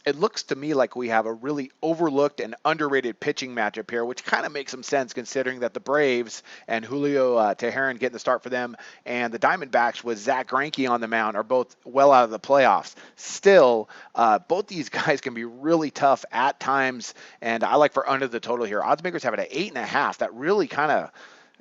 it looks to me like we have a really overlooked and underrated pitching matchup here, which kind of makes some sense considering that the Braves and Julio Teheran getting the start for them, and the Diamondbacks with Zach Greinke on the mound are both well out of the playoffs. Still, both these guys can be really tough at times, and I like for under the total here. Odds makers have it at 8.5. That really kind of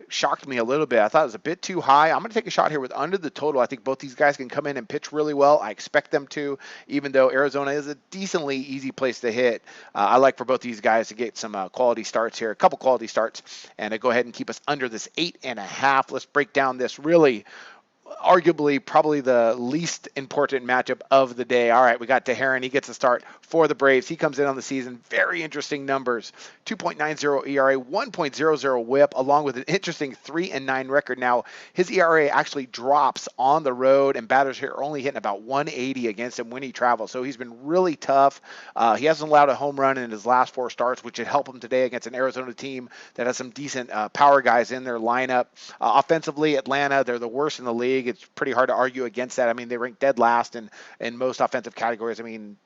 shocked me a little bit. I thought it was a bit too high. I'm going to take a shot here with under the total. I think both these guys can come in and pitch really well. I expect them to, even though Arizona is a decently easy place to hit. I like for both these guys to get some quality starts here, a couple quality starts, and to go ahead and keep us under this 8.5. Let's break down this really arguably probably the least important matchup of the day. All right, we got Teheran. He gets a start for the Braves. He comes in on the season. Very interesting numbers. 2.90 ERA, 1.00 whip, along with an interesting 3-9 record. Now, his ERA actually drops on the road, and batters here are only hitting about 180 against him when he travels. So he's been really tough. He hasn't allowed a home run in his last 4 starts, which should help him today against an Arizona team that has some decent power guys in their lineup. Offensively, Atlanta, they're the worst in the league. It's pretty hard to argue against that. I mean, they rank dead last in most offensive categories. I mean,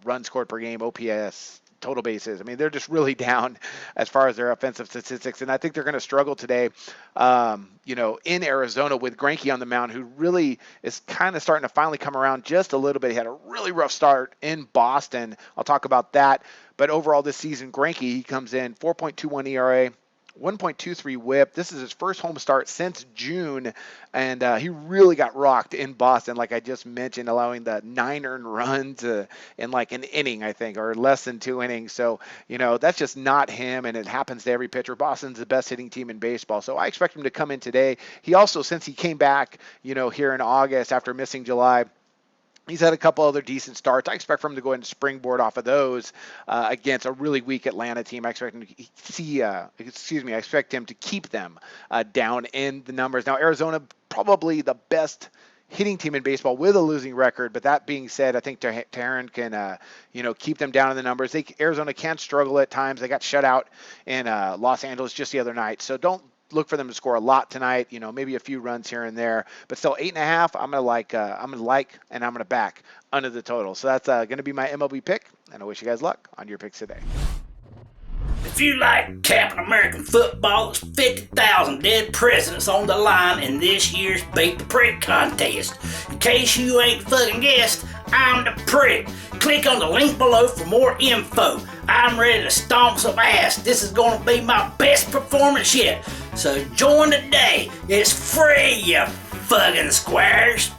runs scored per game, OPS, total bases. I mean, they're just really down as far as their offensive statistics, and I think they're going to struggle today, in Arizona with Greinke on the mound, who really is kind of starting to finally come around just a little bit. He had a really rough start in Boston. I'll talk about that. But overall this season, Greinke, he comes in 4.21 ERA, 1.23 whip. This is his first home start since June, and he really got rocked in Boston, like I just mentioned, allowing the 9 earned runs in like an inning, I think, or less than 2 innings. So, that's just not him, and it happens to every pitcher. Boston's the best hitting team in baseball, so I expect him to come in today. He also, since he came back, here in August after missing July, he's had a couple other decent starts. I expect for him to go ahead and springboard off of those against a really weak Atlanta team. I expect him I expect him to keep them down in the numbers. Now, Arizona, probably the best hitting team in baseball with a losing record. But that being said, I think Teheran can, keep them down in the numbers. Arizona can struggle at times. They got shut out in Los Angeles just the other night. So don't look for them to score a lot tonight, maybe a few runs here and there, but still 8.5. I'm gonna back under the total. So that's gonna be my MLB pick, and I wish you guys luck on your picks today. If you like Captain American football, there's 50,000 dead presidents on the line in this year's Beat the Prick contest. In case you ain't fucking guessed, I'm the prick. Click on the link below for more info. I'm ready to stomp some ass. This is gonna be my best performance yet. So join today. It's free, you fucking squares.